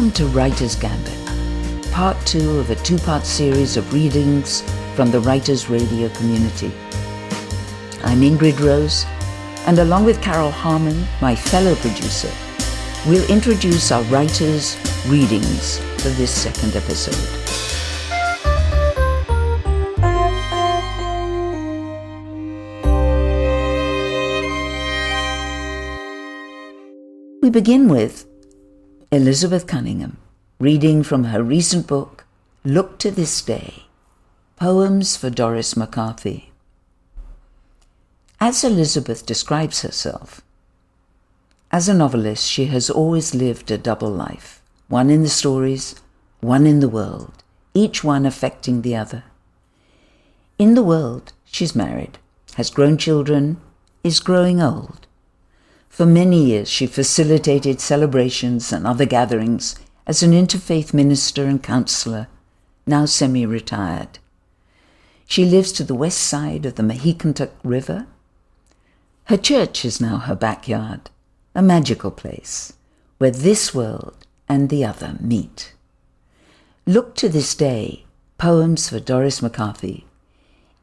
Welcome to Writers Gambit, part 2 of a 2-part series of readings from the Writers Radio community. I'm Ingrid Rose, and along with Carol Harmon, my fellow producer, we'll introduce our writers' readings for this second episode. We begin with Elizabeth Cunningham, reading from her recent book, Look to This Day, Poems for Doris McCarthy. As Elizabeth describes herself, as a novelist, she has always lived a double life, one in the stories, one in the world, each one affecting the other. In the world, she's married, has grown children, is growing old. For many years, she facilitated celebrations and other gatherings as an interfaith minister and counselor, now semi-retired. She lives to the west side of the Mehicantuck River. Her church is now her backyard, a magical place where this world and the other meet. Look to This Day, Poems for Doris McCarthy,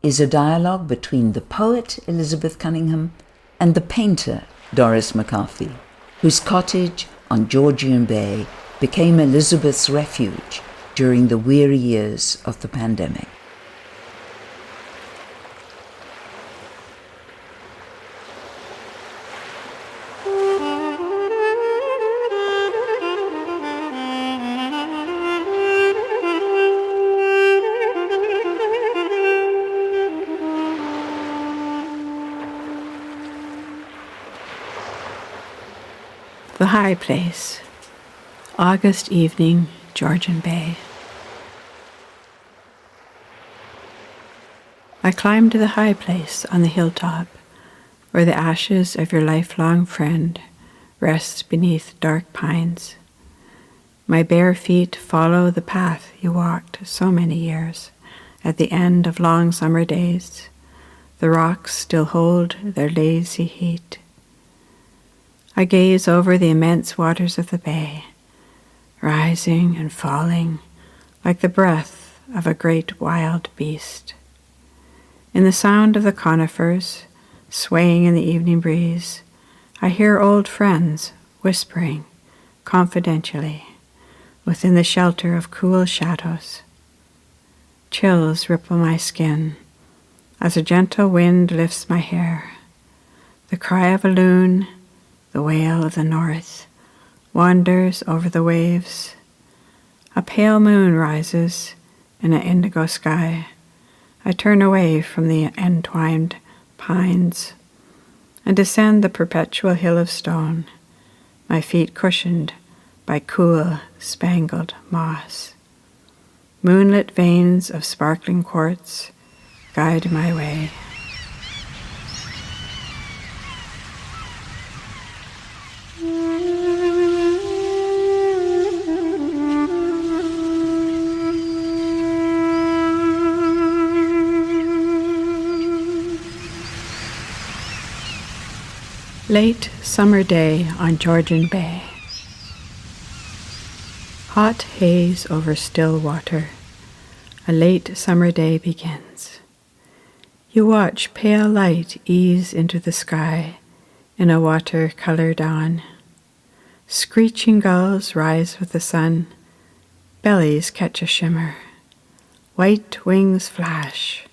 is a dialogue between the poet Elizabeth Cunningham and the painter Doris McCarthy, whose cottage on Georgian Bay became Elizabeth's refuge during the weary years of the pandemic. The High Place, August evening, Georgian Bay. I climbed to the high place on the hilltop, where the ashes of your lifelong friend rest beneath dark pines. My bare feet follow the path you walked so many years. At the end of long summer days, the rocks still hold their lazy heat. I gaze over the immense waters of the bay, rising and falling like the breath of a great wild beast. In the sound of the conifers, swaying in the evening breeze, I hear old friends whispering confidentially within the shelter of cool shadows. Chills ripple my skin as a gentle wind lifts my hair. The cry of a loon, the wail of the north, wanders over the waves. A pale moon rises in an indigo sky. I turn away from the entwined pines and descend the perpetual hill of stone, my feet cushioned by cool, spangled moss. Moonlit veins of sparkling quartz guide my way. Late summer day on Georgian Bay. Hot haze over still water. A late summer day begins. You watch pale light ease into the sky in a water-color dawn. Screeching gulls rise with the sun. Bellies catch a shimmer. White wings flash.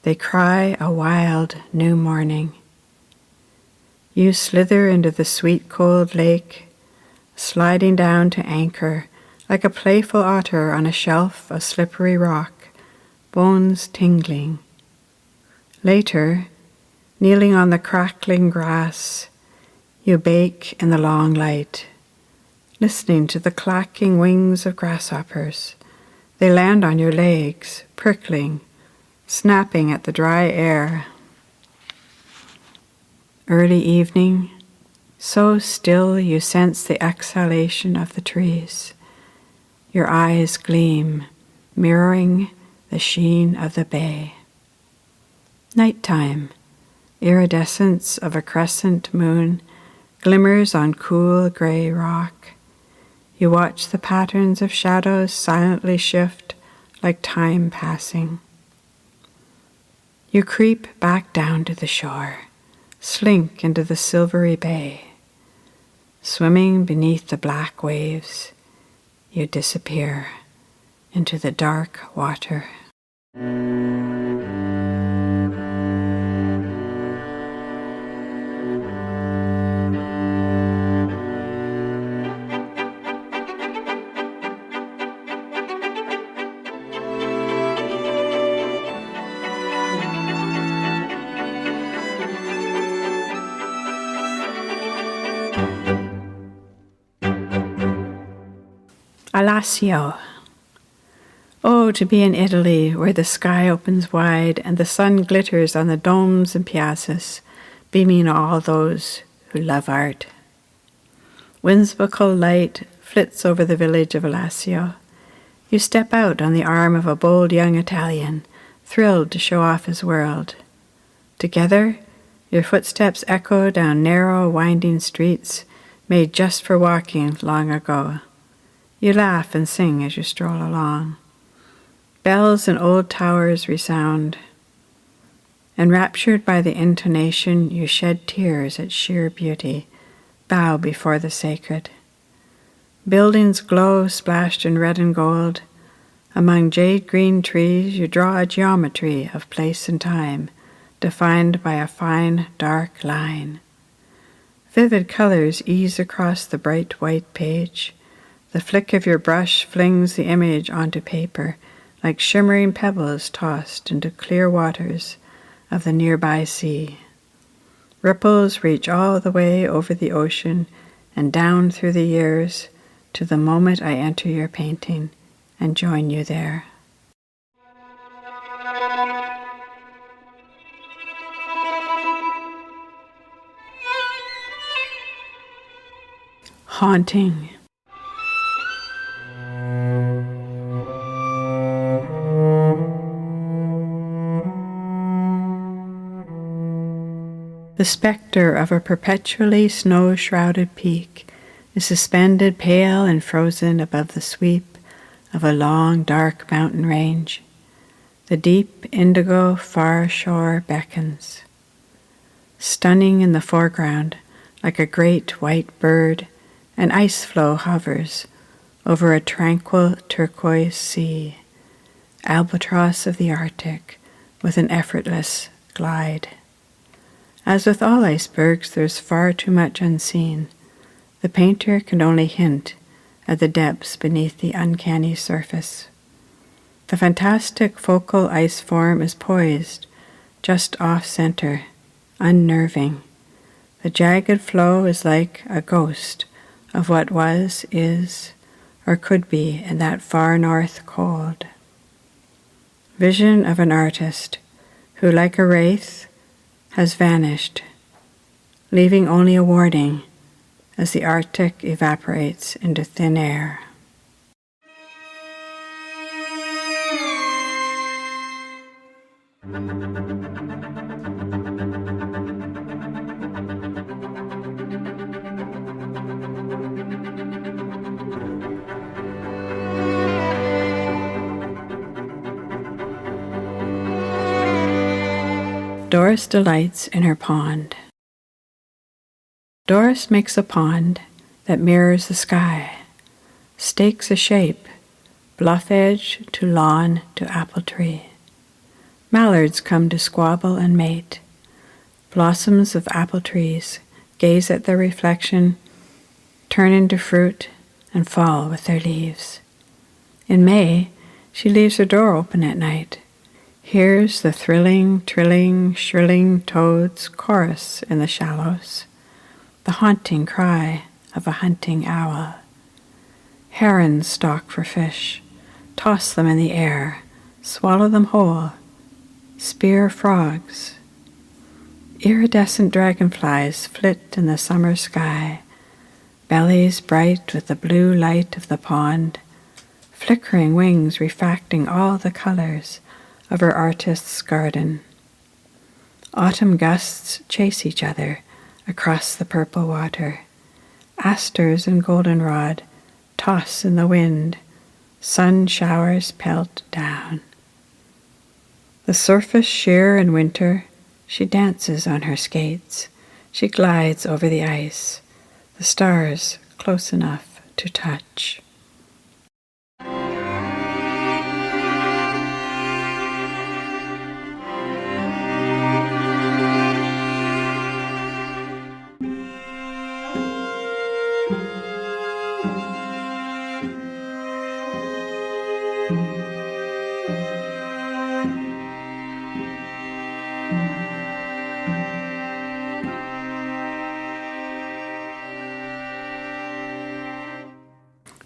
They cry a wild new morning. You slither into the sweet cold lake, sliding down to anchor like a playful otter on a shelf of slippery rock, bones tingling. Later, kneeling on the crackling grass, you bake in the long light, listening to the clacking wings of grasshoppers. They land on your legs, prickling, snapping at the dry air. Early evening, so still you sense the exhalation of the trees. Your eyes gleam, mirroring the sheen of the bay. Nighttime, iridescence of a crescent moon glimmers on cool gray rock. You watch the patterns of shadows silently shift like time passing. You creep back down to the shore, slink into the silvery bay. Swimming beneath the black waves, you disappear into the dark water. Alassio. Oh, to be in Italy, where the sky opens wide and the sun glitters on the domes and piazzas, beaming all those who love art. Whimsical light flits over the village of Alassio. You step out on the arm of a bold young Italian, thrilled to show off his world. Together, your footsteps echo down narrow, winding streets made just for walking long ago. You laugh and sing as you stroll along. Bells and old towers resound. Enraptured by the intonation, you shed tears at sheer beauty, bow before the sacred. Buildings glow splashed in red and gold. Among jade-green trees you draw a geometry of place and time, defined by a fine, dark line. Vivid colors ease across the bright white page. The flick of your brush flings the image onto paper like shimmering pebbles tossed into clear waters of the nearby sea. Ripples reach all the way over the ocean and down through the years to the moment I enter your painting and join you there. Haunting. The spectre of a perpetually snow-shrouded peak is suspended pale and frozen above the sweep of a long, dark mountain range. The deep, indigo far shore beckons. Stunning in the foreground, like a great white bird, an ice floe hovers over a tranquil turquoise sea, albatross of the Arctic with an effortless glide. As with all icebergs, there's far too much unseen. The painter can only hint at the depths beneath the uncanny surface. The fantastic focal ice form is poised, just off-center, unnerving. The jagged flow is like a ghost of what was, is, or could be in that far north cold. Vision of an artist who, like a wraith, has vanished, leaving only a warning as the Arctic evaporates into thin air. Doris delights in her pond. Doris makes a pond that mirrors the sky, stakes a shape, bluff edge to lawn to apple tree. Mallards come to squabble and mate. Blossoms of apple trees gaze at their reflection, turn into fruit, and fall with their leaves. In May, she leaves her door open at night, hears the thrilling, trilling, shrilling toads chorus in the shallows, the haunting cry of a hunting owl. Herons stalk for fish, toss them in the air, swallow them whole, spear frogs. Iridescent dragonflies flit in the summer sky, bellies bright with the blue light of the pond, flickering wings refracting all the colors of her artist's garden. Autumn gusts chase each other across the purple water. Asters and goldenrod toss in the wind, sun showers pelt down. The surface sheer in winter, she dances on her skates, she glides over the ice, the stars close enough to touch.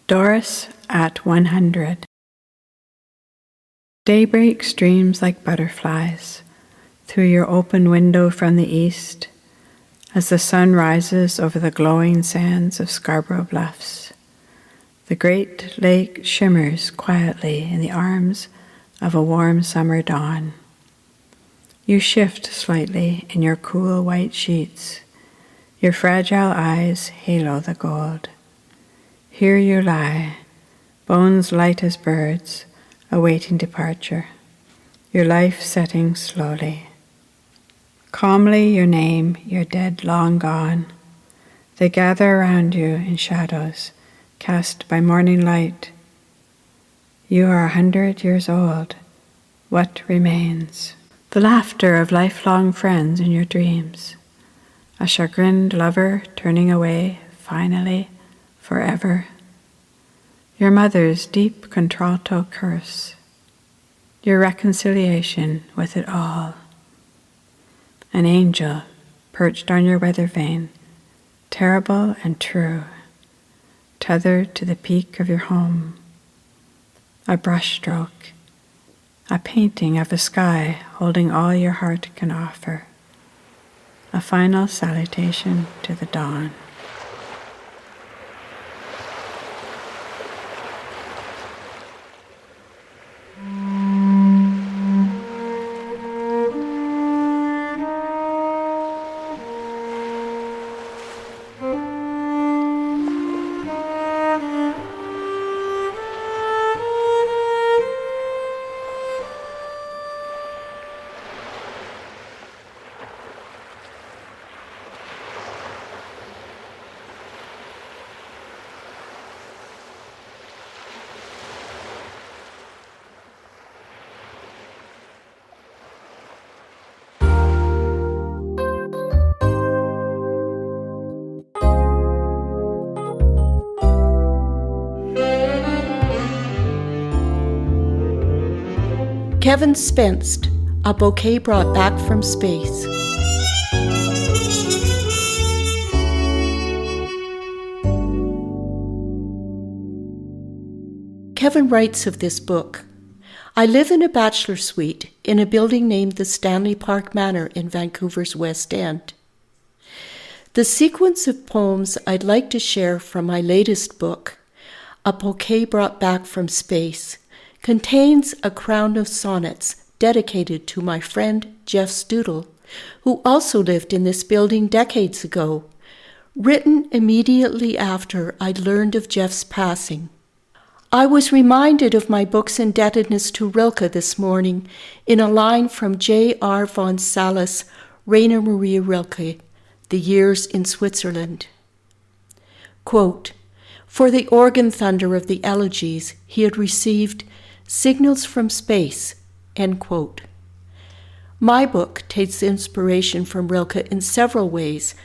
Doris at 100. Daybreak streams like butterflies through your open window from the east as the sun rises over the glowing sands of Scarborough Bluffs. The great lake shimmers quietly in the arms of a warm summer dawn. You shift slightly in your cool white sheets. Your fragile eyes halo the gold. Here you lie, bones light as birds, awaiting departure, your life setting slowly. Calmly you name your dead long gone. They gather around you in shadows, cast by morning light. You are 100 years old. What remains? The laughter of lifelong friends in your dreams. A chagrined lover turning away, finally, forever. Your mother's deep contralto curse. Your reconciliation with it all. An angel perched on your weather vane, terrible and true, tethered to the peak of your home. A brushstroke, a painting of a sky holding all your heart can offer. A final salutation to the dawn. Kevin Spenst, A Bouquet Brought Back from Space. Kevin writes of this book, I live in a bachelor suite in a building named the Stanley Park Manor in Vancouver's West End. The sequence of poems I'd like to share from my latest book, A Bouquet Brought Back from Space, contains a crown of sonnets dedicated to my friend Jeff Stoodle, who also lived in this building decades ago, written immediately after I'd learned of Jeff's passing. I was reminded of my book's indebtedness to Rilke this morning in a line from J.R. von Sallis' Rainer Maria Rilke, The Years in Switzerland. Quote, for the organ thunder of the elegies he had received signals from space, end quote. My book takes inspiration from Rilke in several ways,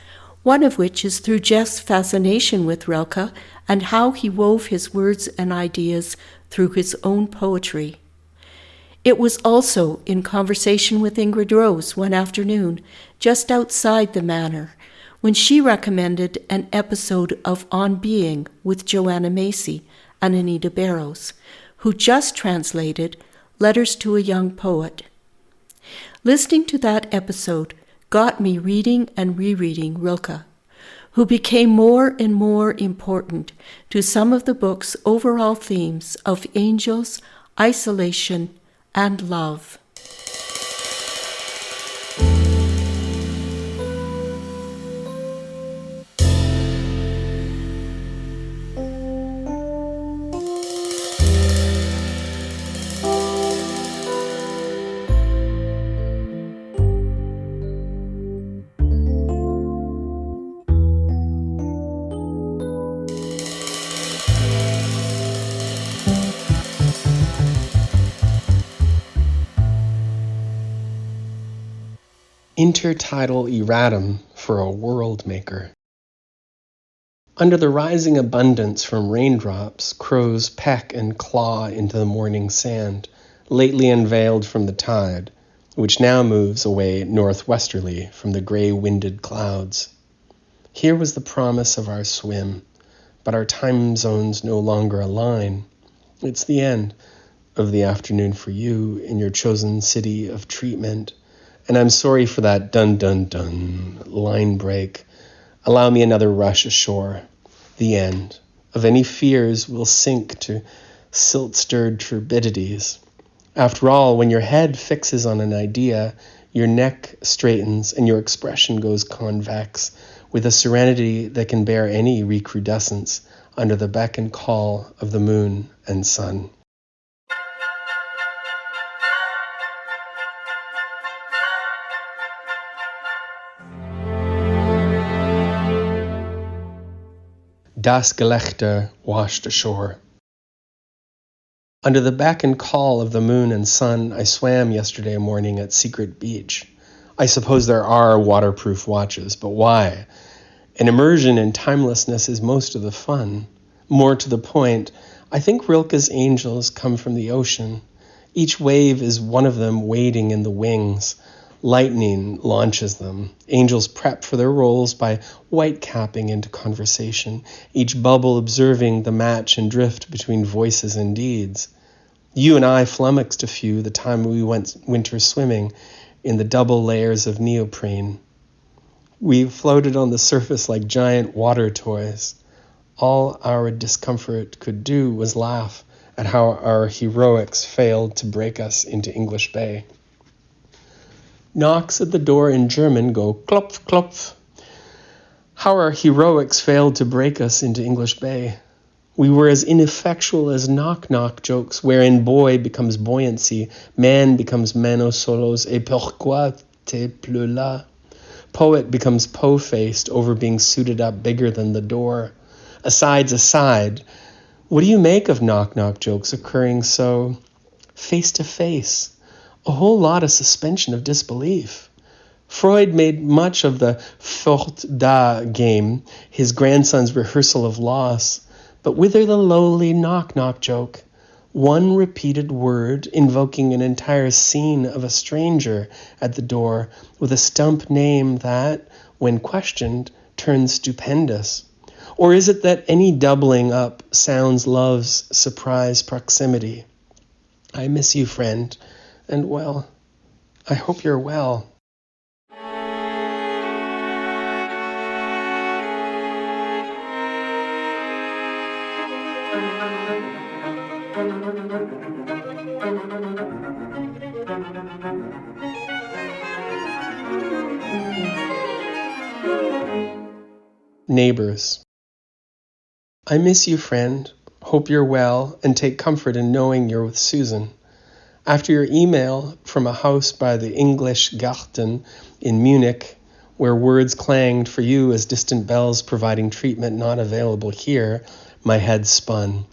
one of which is through Jeff's fascination with Rilke and how he wove his words and ideas through his own poetry. It was also in conversation with Ingrid Rose one afternoon, just outside the manor, when she recommended an episode of On Being with Joanna Macy and Anita Barrows, who just translated Letters to a Young Poet. Listening to that episode got me reading and rereading Rilke, who became more and more important to some of the book's overall themes of angels, isolation, and love. Intertidal erratum for a world maker. Under the rising abundance from raindrops, crows peck and claw into the morning sand, lately unveiled from the tide, which now moves away northwesterly from the gray-winded clouds. Here was the promise of our swim, but our time zones no longer align. It's the end of the afternoon for you in your chosen city of treatment, and I'm sorry for that dun-dun-dun line break. Allow me another rush ashore. The end of any fears will sink to silt-stirred turbidities. After all, when your head fixes on an idea, your neck straightens and your expression goes convex, with a serenity that can bear any recrudescence under the beck and call of the moon and sun. Das Gelächter washed ashore. Under the beck and call of the moon and sun, I swam yesterday morning at Secret Beach. I suppose there are waterproof watches, but why? An immersion in timelessness is most of the fun. More to the point, I think Rilke's angels come from the ocean. Each wave is one of them wading in the wings. Lightning launches them. Angels prep for their roles by white-capping into conversation, each bubble observing the match and drift between voices and deeds. You and I flummoxed a few the time we went winter swimming in the double layers of neoprene. We floated on the surface like giant water toys. All our discomfort could do was laugh at how our heroics failed to break us into English Bay. Knocks at the door in German go klopf, klopf. How our heroics failed to break us into English Bay. We were as ineffectual as knock-knock jokes, wherein boy becomes buoyancy, man becomes manos solos, et pourquoi te pleut là? Poet becomes po-faced over being suited up bigger than the door. Asides aside, what do you make of knock-knock jokes occurring so face-to-face? A whole lot of suspension of disbelief. Freud made much of the Fort da game, his grandson's rehearsal of loss, but whither the lowly knock-knock joke? One repeated word invoking an entire scene of a stranger at the door with a stump name that, when questioned, turns stupendous. Or is it that any doubling up sounds love's surprise proximity? I miss you, friend. And well, I hope you're well. Neighbors. I miss you, friend. Hope you're well, and take comfort in knowing you're with Susan. After your email from a house by the English Garten in Munich, where words clanged for you as distant bells providing treatment not available here, my head spun.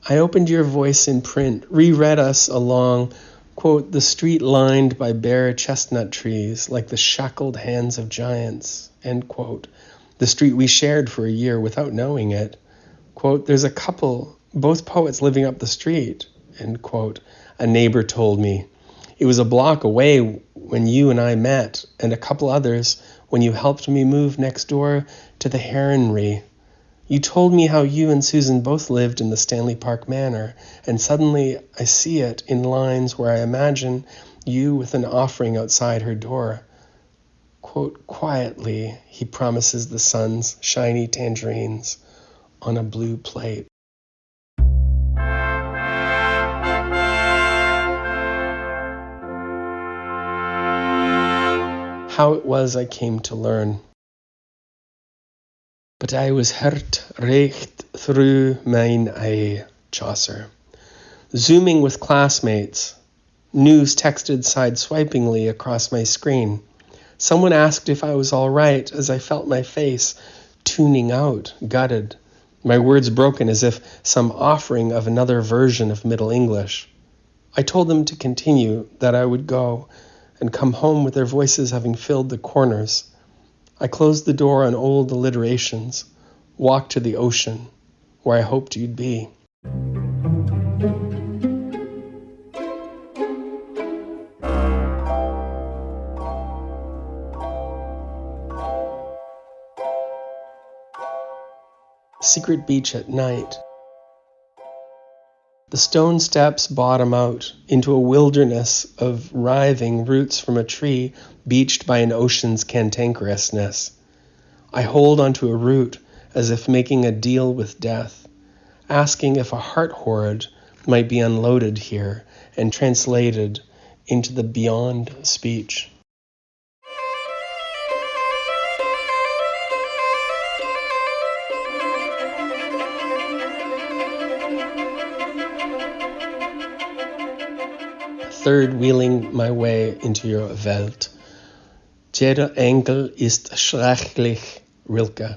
I opened your voice in print, reread us along, quote, the street lined by bare chestnut trees, like the shackled hands of giants, end quote, the street we shared for a year without knowing it. Quote, there's a couple, both poets living up the street, end quote. A neighbor told me. It was a block away when you and I met, and a couple others when you helped me move next door to the Heronry. You told me how you and Susan both lived in the Stanley Park Manor, and suddenly I see it in lines where I imagine you with an offering outside her door. Quote, quietly, he promises the sun's shiny tangerines on a blue plate. How it was I came to learn. But I was hurt recht through mine eye, Chaucer. Zooming with classmates, news texted side-swipingly across my screen. Someone asked if I was all right as I felt my face tuning out, gutted, my words broken as if some offering of another version of Middle English. I told them to continue, that I would go, and come home with their voices having filled the corners. I closed the door on old alliterations, walked to the ocean, where I hoped you'd be. Secret beach at night. The stone steps bottom out into a wilderness of writhing roots from a tree beached by an ocean's cantankerousness. I hold onto a root as if making a deal with death, asking if a heart hoard might be unloaded here and translated into the beyond speech. Third, wheeling my way into your Welt. Jeder Engel ist schrecklich, Rilke.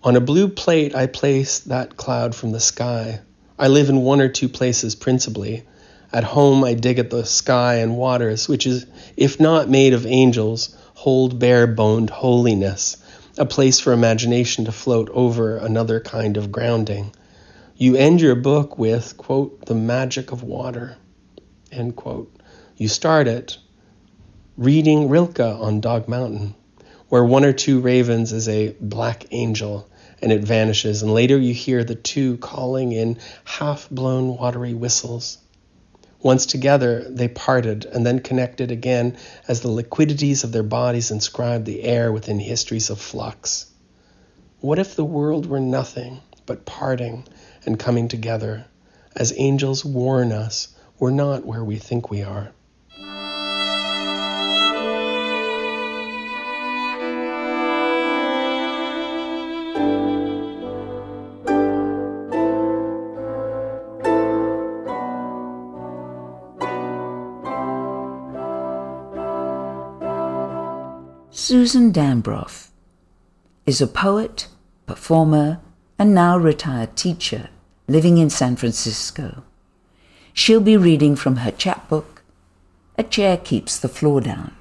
On a blue plate, I place that cloud from the sky. I live in one or two places principally. At home, I dig at the sky and waters, which is, if not made of angels, hold bare-boned holiness, a place for imagination to float over another kind of grounding. You end your book with, quote, the magic of water, end quote. You start it reading Rilke on Dog Mountain, where one or two ravens is a black angel, and it vanishes, and later you hear the two calling in half-blown watery whistles. Once together, they parted and then connected again as the liquidities of their bodies inscribed the air within histories of flux. What if the world were nothing but parting and coming together, as angels warn us we're not where we think we are? Susan Dambroff is a poet, performer, and now retired teacher living in San Francisco. She'll be reading from her chapbook, A Chair Keeps the Floor Down.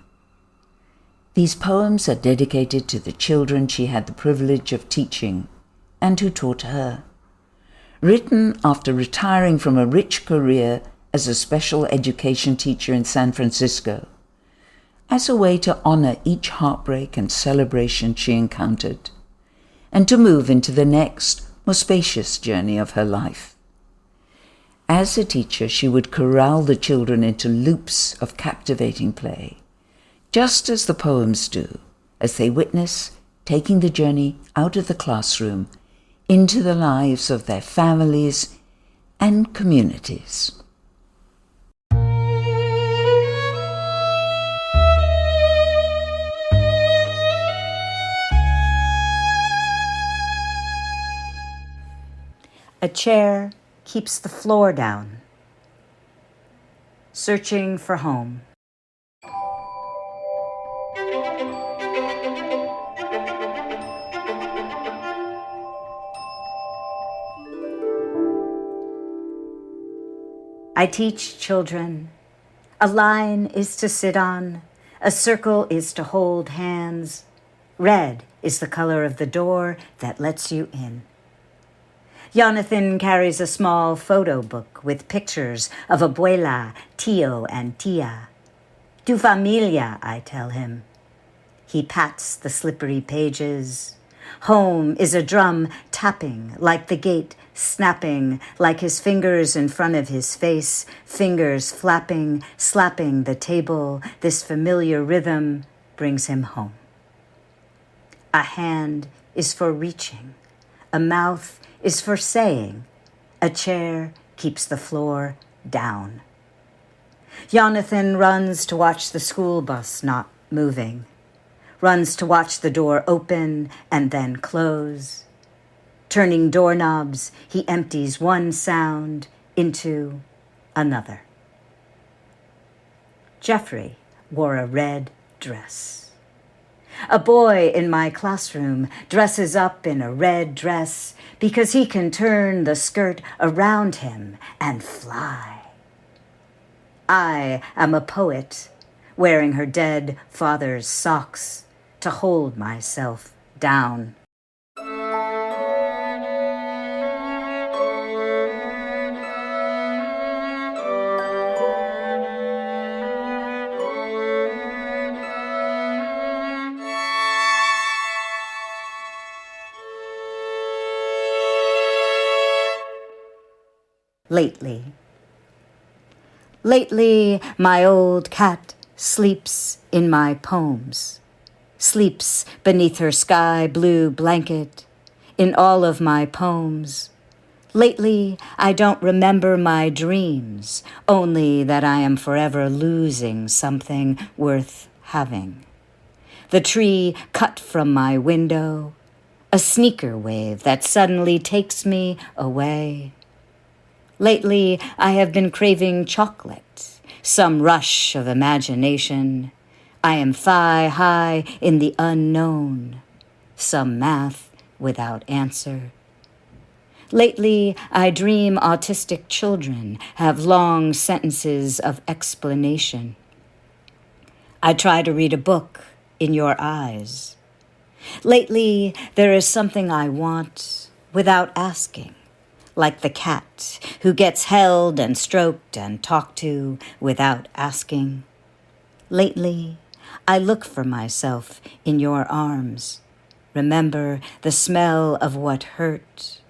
These poems are dedicated to the children she had the privilege of teaching and who taught her. Written after retiring from a rich career as a special education teacher in San Francisco, as a way to honor each heartbreak and celebration she encountered, and to move into the next, more spacious journey of her life. As a teacher, she would corral the children into loops of captivating play, just as the poems do, as they witness taking the journey out of the classroom into the lives of their families and communities. A chair keeps the floor down. Searching for home. I teach children. A line is to sit on. A circle is to hold hands. Red is the color of the door that lets you in. Jonathan carries a small photo book with pictures of abuela, tio, and tia. Tu familia, I tell him. He pats the slippery pages. Home is a drum tapping like the gate, snapping like his fingers in front of his face, fingers flapping, slapping the table. This familiar rhythm brings him home. A hand is for reaching. A mouth is for saying. A chair keeps the floor down. Jonathan runs to watch the school bus not moving, runs to watch the door open and then close. Turning doorknobs, he empties one sound into another. Jeffrey wore a red dress. A boy in my classroom dresses up in a red dress because he can turn the skirt around him and fly. I am a poet wearing her dead father's socks to hold myself down. Lately, my old cat sleeps in my poems, sleeps beneath her sky blue blanket in all of my poems. Lately, I don't remember my dreams, only that I am forever losing something worth having. The tree cut from my window, a sneaker wave that suddenly takes me away. Lately, I have been craving chocolate, some rush of imagination. I am thigh high in the unknown, some math without answer. Lately, I dream autistic children have long sentences of explanation. I try to read a book in your eyes. Lately, there is something I want without asking, like the cat who gets held and stroked and talked to without asking. Lately, I look for myself in your arms, remember the smell of what hurt,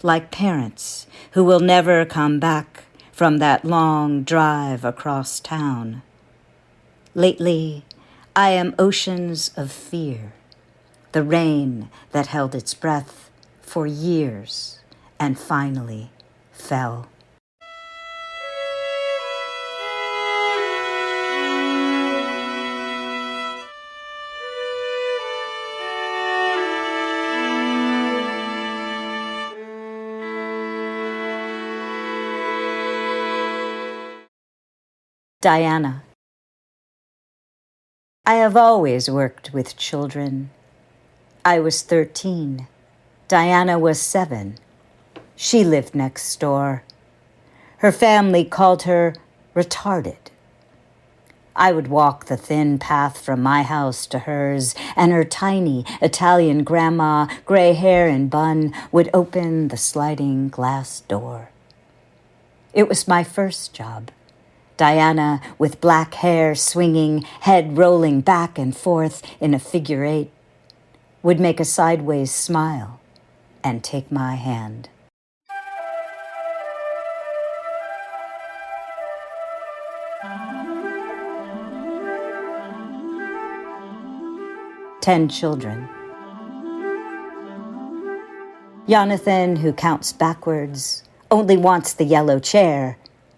like parents who will never come back from that long drive across town. Lately, I am oceans of fear, the rain that held its breath for years and finally fell. Diana. I have always worked with children. I was 13. Diana was 7. She lived next door. Her family called her retarded. I would walk the thin path from my house to hers, and her tiny Italian grandma, gray hair and bun, would open the sliding glass door. It was my first job. Diana, with black hair swinging, head rolling back and forth in a figure 8, would make a sideways smile and take my hand. Ten children. Jonathan, who counts backwards, only wants the yellow chair,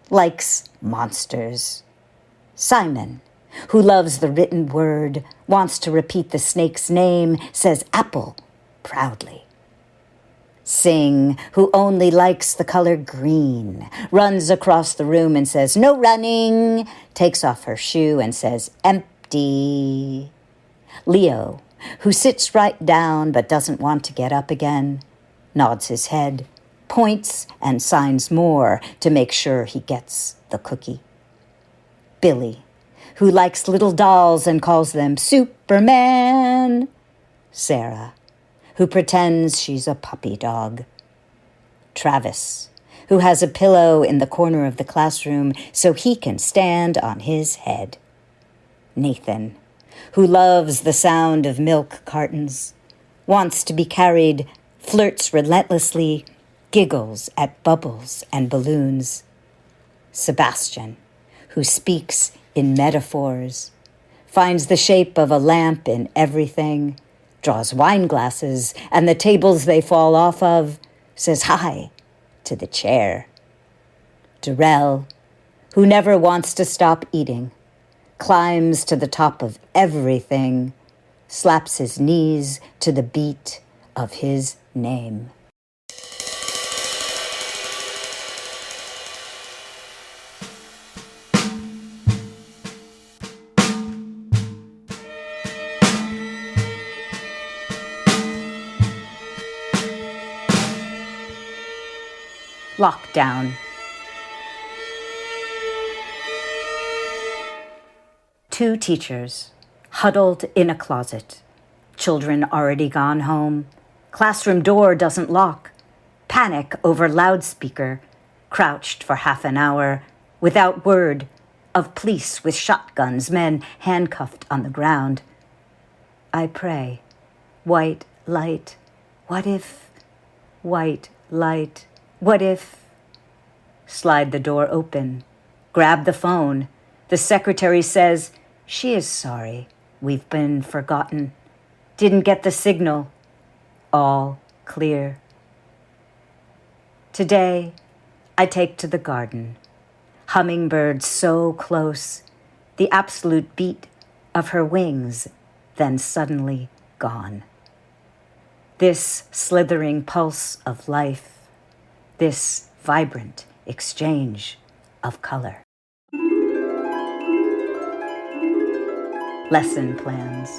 likes monsters. Simon, who loves the written word, wants to repeat the snake's name, says apple proudly. Sing, who only likes the color green, runs across the room and says, "No running," takes off her shoe and says, "Empty." Leo, who sits right down but doesn't want to get up again, nods his head, points and signs more to make sure he gets the cookie. Billy, who likes little dolls and calls them Superman. Sarah, who pretends she's a puppy dog. Travis, who has a pillow in the corner of the classroom so he can stand on his head. Nathan, who loves the sound of milk cartons, wants to be carried, flirts relentlessly, giggles at bubbles and balloons. Sebastian, who speaks in metaphors, finds the shape of a lamp in everything, draws wine glasses and the tables they fall off of, says hi to the chair. Darrell, who never wants to stop eating, climbs to the top of everything, slaps his knees to the beat of his name. Lockdown. 2 teachers, huddled in a closet. Children already gone home. Classroom door doesn't lock. Panic over loudspeaker. Crouched for half an hour, without word, of police with shotguns, men handcuffed on the ground. I pray. White light. What if? White light. What if? Slide the door open. Grab the phone. The secretary says, she is sorry. We've been forgotten. Didn't get the signal. All clear. Today, I take to the garden. Hummingbird so close, the absolute beat of her wings, then suddenly gone. This slithering pulse of life, this vibrant exchange of color. Lesson plans.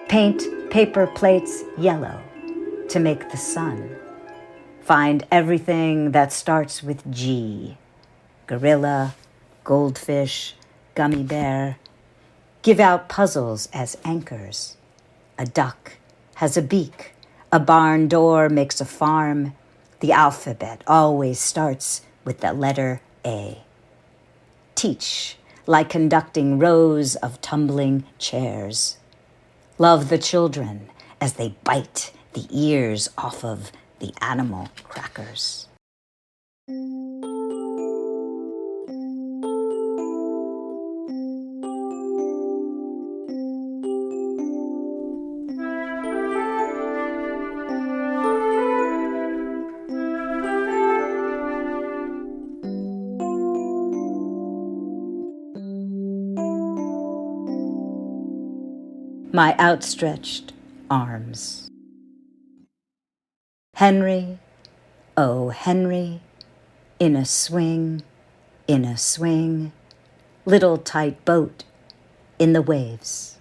Paint paper plates yellow to make the sun. Find everything that starts with G. Gorilla, goldfish, gummy bear. Give out puzzles as anchors. A duck has a beak. A barn door makes a farm. The alphabet always starts with the letter A. Teach, like conducting rows of tumbling chairs. Love the children as they bite the ears off of the animal crackers. My outstretched arms. Henry, oh Henry, in a swing, little tight boat in the waves.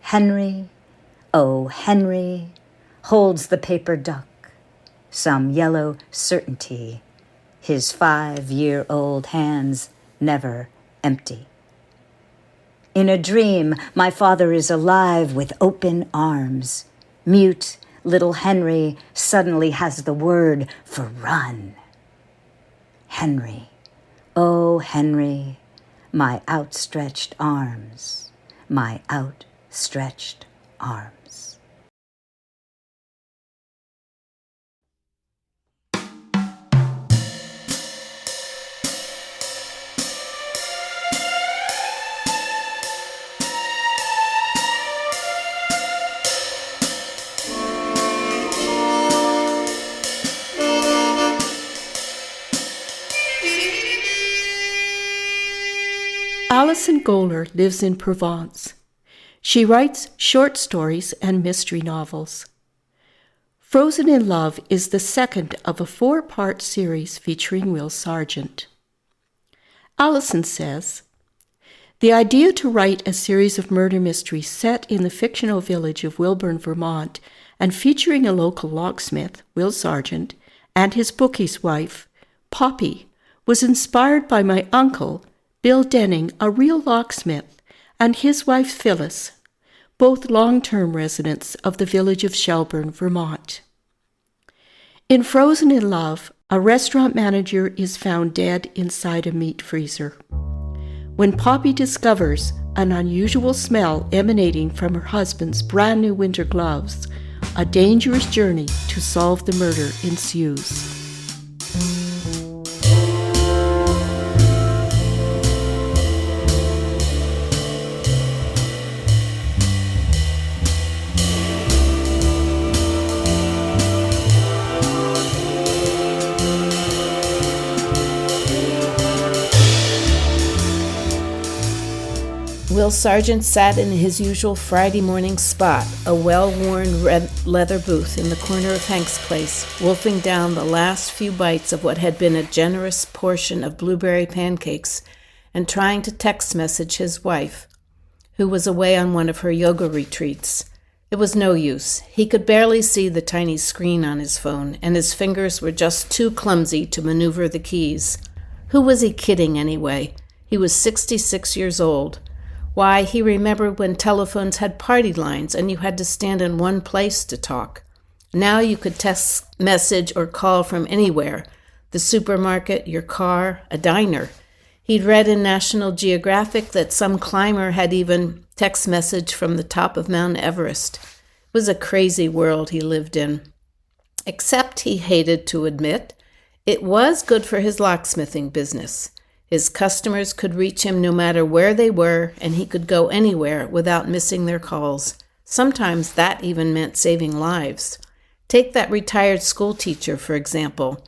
Henry, oh Henry, holds the paper duck, some yellow certainty, his 5-year-old hands never empty. In a dream, my father is alive with open arms. Mute, little Henry suddenly has the word for run. Henry, oh Henry, my outstretched arms, my outstretched arms. Alison Goler lives in Provence. She writes short stories and mystery novels. Frozen in Love is the second of a 4-part series featuring Will Sargent. Alison says, the idea to write a series of murder mysteries set in the fictional village of Wilburn, Vermont, and featuring a local locksmith, Will Sargent, and his bookie's wife, Poppy, was inspired by my uncle, Bill Denning, a real locksmith, and his wife Phyllis, both long-term residents of the village of Shelburne, Vermont. In Frozen in Love, a restaurant manager is found dead inside a meat freezer. When Poppy discovers an unusual smell emanating from her husband's brand new winter gloves, a dangerous journey to solve the murder ensues. Will Sargent sat in his usual Friday morning spot, a well-worn red leather booth in the corner of Hank's Place, wolfing down the last few bites of what had been a generous portion of blueberry pancakes and trying to text message his wife, who was away on one of her yoga retreats. It was no use. He could barely see the tiny screen on his phone, and his fingers were just too clumsy to maneuver the keys. Who was he kidding anyway? He was 66 years old. Why, he remembered when telephones had party lines and you had to stand in one place to talk. Now you could text message or call from anywhere, the supermarket, your car, a diner. He'd read in National Geographic that some climber had even text message from the top of Mount Everest. It was a crazy world he lived in. Except, he hated to admit, it was good for his locksmithing business. His customers could reach him no matter where they were, and he could go anywhere without missing their calls. Sometimes that even meant saving lives. Take that retired school teacher, for example,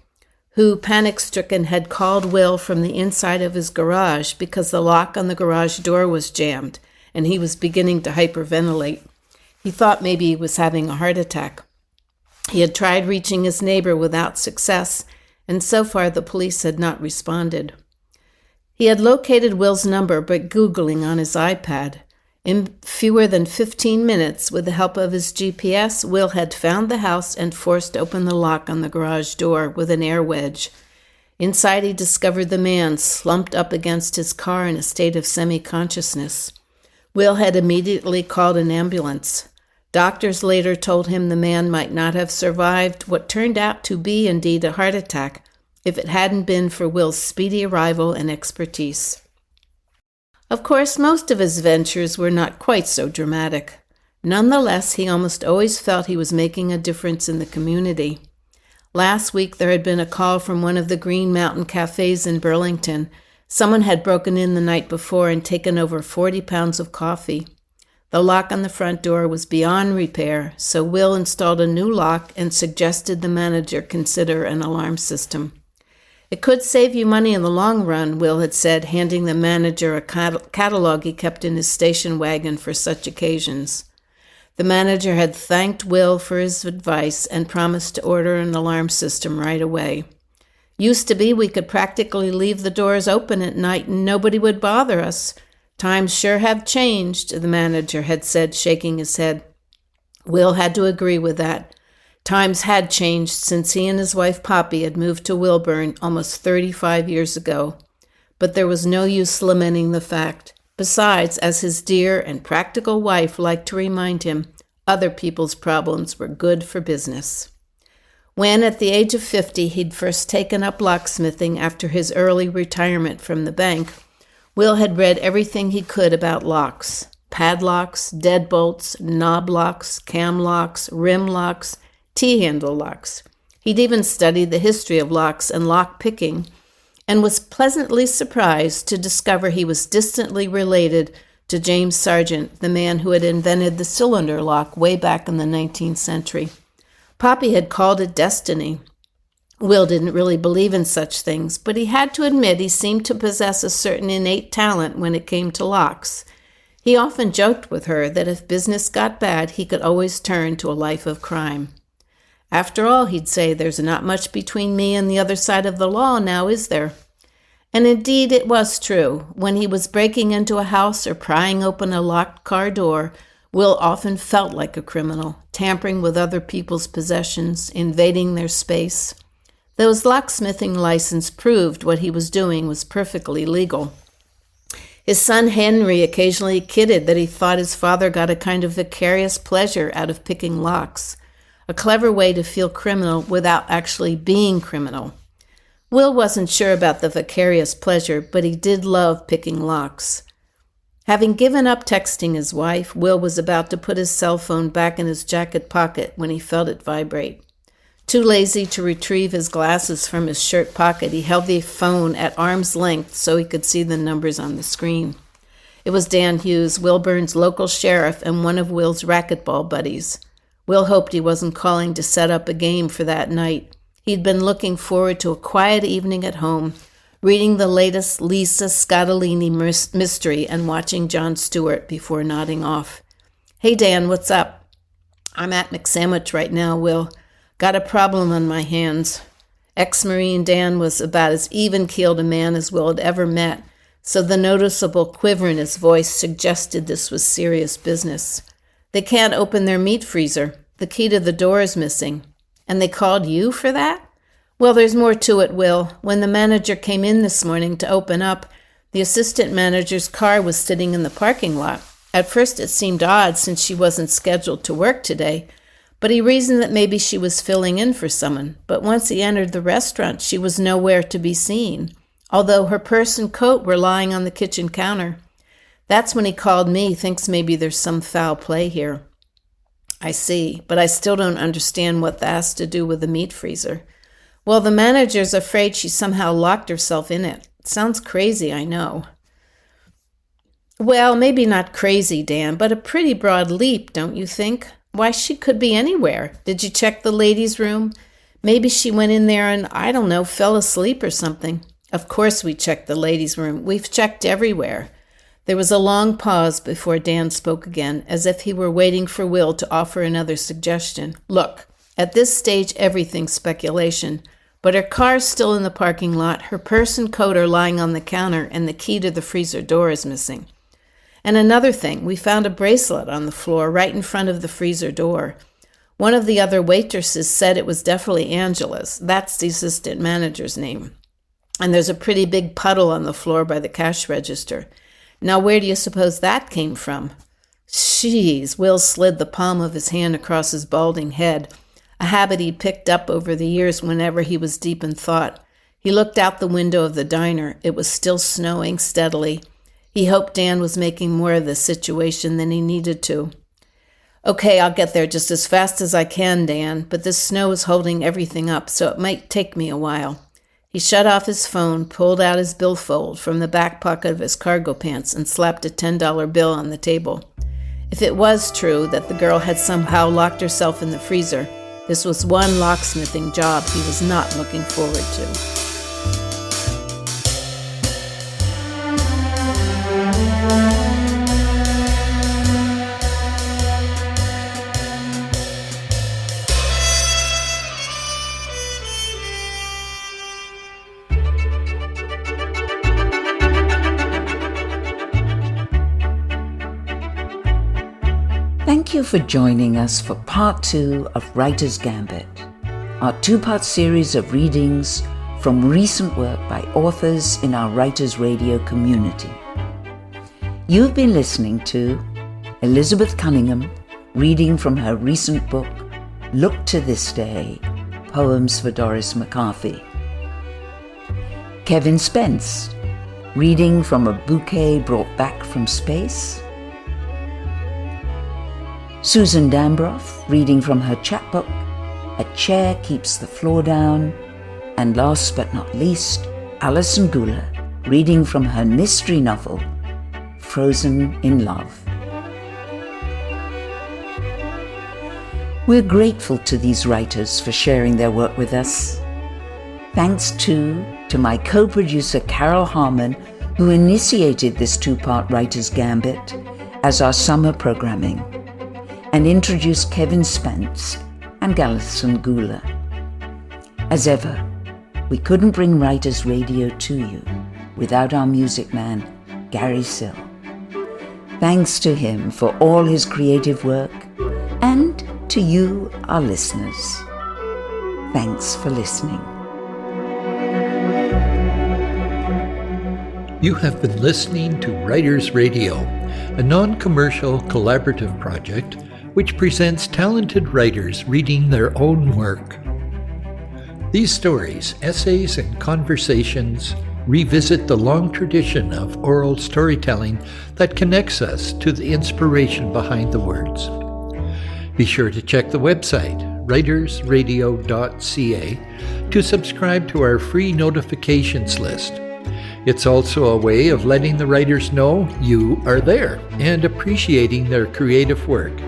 who, panic-stricken, had called Will from the inside of his garage because the lock on the garage door was jammed, and he was beginning to hyperventilate. He thought maybe he was having a heart attack. He had tried reaching his neighbor without success, and so far the police had not responded. He had located Will's number by Googling on his iPad. In fewer than 15 minutes, with the help of his GPS, Will had found the house and forced open the lock on the garage door with an air wedge. Inside, he discovered the man slumped up against his car in a state of semi-consciousness. Will had immediately called an ambulance. Doctors later told him the man might not have survived what turned out to be indeed a heart attack if it hadn't been for Will's speedy arrival and expertise. Of course, most of his ventures were not quite so dramatic. Nonetheless, he almost always felt he was making a difference in the community. Last week, there had been a call from one of the Green Mountain cafes in Burlington. Someone had broken in the night before and taken over 40 pounds of coffee. The lock on the front door was beyond repair, so Will installed a new lock and suggested the manager consider an alarm system. It could save you money in the long run, Will had said, handing the manager a catalog he kept in his station wagon for such occasions. The manager had thanked Will for his advice and promised to order an alarm system right away. Used to be we could practically leave the doors open at night and nobody would bother us. Times sure have changed, the manager had said, shaking his head. Will had to agree with that. Times had changed since he and his wife Poppy had moved to Wilburn almost 35 years ago. But there was no use lamenting the fact. Besides, as his dear and practical wife liked to remind him, other people's problems were good for business. When, at the age of 50, he'd first taken up locksmithing after his early retirement from the bank, Will had read everything he could about locks. Padlocks, deadbolts, knob locks, cam locks, rim locks, T-handle locks. He'd even studied the history of locks and lock picking, and was pleasantly surprised to discover he was distantly related to James Sargent, the man who had invented the cylinder lock way back in the 19th century. Poppy had called it destiny. Will didn't really believe in such things, but he had to admit he seemed to possess a certain innate talent when it came to locks. He often joked with her that if business got bad, he could always turn to a life of crime. After all, he'd say, there's not much between me and the other side of the law now, is there? And indeed it was true. When he was breaking into a house or prying open a locked car door, Will often felt like a criminal, tampering with other people's possessions, invading their space. Though his locksmithing license proved what he was doing was perfectly legal. His son Henry occasionally kidded that he thought his father got a kind of vicarious pleasure out of picking locks, a clever way to feel criminal without actually being criminal. Will wasn't sure about the vicarious pleasure, but he did love picking locks. Having given up texting his wife, Will was about to put his cell phone back in his jacket pocket when he felt it vibrate. Too lazy to retrieve his glasses from his shirt pocket, he held the phone at arm's length so he could see the numbers on the screen. It was Dan Hughes, Wilburn's local sheriff and one of Will's racquetball buddies. Will hoped he wasn't calling to set up a game for that night. He'd been looking forward to a quiet evening at home, reading the latest Lisa Scottolini mystery and watching Jon Stewart before nodding off. Hey, Dan, what's up? I'm at McSandwich right now, Will. Got a problem on my hands. Ex-Marine Dan was about as even-keeled a man as Will had ever met, so the noticeable quiver in his voice suggested this was serious business. They can't open their meat freezer. The key to the door is missing. And they called you for that? Well, there's more to it, Will. When the manager came in this morning to open up, The assistant manager's car was sitting in the parking lot. At first it seemed odd since she wasn't scheduled to work today, but he reasoned that maybe she was filling in for someone. But once he entered the restaurant, she was nowhere to be seen, although her purse and coat were lying on the kitchen counter. That's when he called me, thinks maybe there's some foul play here. I see, but I still don't understand what that has to do with the meat freezer. Well, the manager's afraid she somehow locked herself in it. Sounds crazy, I know. Well, maybe not crazy, Dan, but a pretty broad leap, don't you think? Why, she could be anywhere. Did you check the ladies' room? Maybe she went in there and, I don't know, fell asleep or something. Of course we checked the ladies' room. We've checked everywhere. There was a long pause before Dan spoke again, as if he were waiting for Will to offer another suggestion. Look, at this stage everything's speculation, but her car's still in the parking lot, her purse and coat are lying on the counter, and the key to the freezer door is missing. And another thing, we found a bracelet on the floor right in front of the freezer door. One of the other waitresses said it was definitely Angela's. That's the assistant manager's name. And there's a pretty big puddle on the floor by the cash register. Now, where do you suppose that came from? Jeez, Will slid the palm of his hand across his balding head, a habit he picked up over the years whenever he was deep in thought. He looked out the window of the diner. It was still snowing steadily. He hoped Dan was making more of the situation than he needed to. Okay, I'll get there just as fast as I can, Dan, but this snow is holding everything up, so it might take me a while. He shut off his phone, pulled out his billfold from the back pocket of his cargo pants, and slapped a $10 bill on the table. If it was true that the girl had somehow locked herself in the freezer, this was one locksmithing job he was not looking forward to. Thank you for joining us for part 2 of Writers Gambit, our 2-part series of readings from recent work by authors in our Writers Radio community. You've been listening to Elizabeth Cunningham reading from her recent book, Look to This Day, Poems for Doris McCarthy. Kevin Spence reading from A Bouquet Brought Back from Space. Susan Dambroff reading from her chapbook, A Chair Keeps the Floor Down. And last but not least, Alison Gula reading from her mystery novel, Frozen in Love. We're grateful to these writers for sharing their work with us. Thanks too to my co-producer Carol Harmon, who initiated this 2-part Writers Gambit as our summer programming, and introduced Kevin Spence and Alison Gula. As ever, we couldn't bring Writers Radio to you without our music man, Gary Sill. Thanks to him for all his creative work, and to you, our listeners. Thanks for listening. You have been listening to Writers Radio, a non-commercial collaborative project which presents talented writers reading their own work. These stories, essays, and conversations revisit the long tradition of oral storytelling that connects us to the inspiration behind the words. Be sure to check the website, writersradio.ca, to subscribe to our free notifications list. It's also a way of letting the writers know you are there and appreciating their creative work.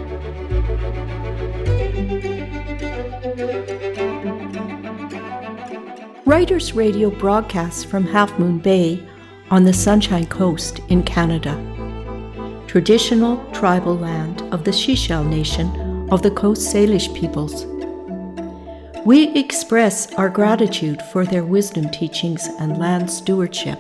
Writers Radio broadcasts from Half Moon Bay on the Sunshine Coast in Canada, traditional tribal land of the Sechel Nation of the Coast Salish peoples. We express our gratitude for their wisdom teachings and land stewardship.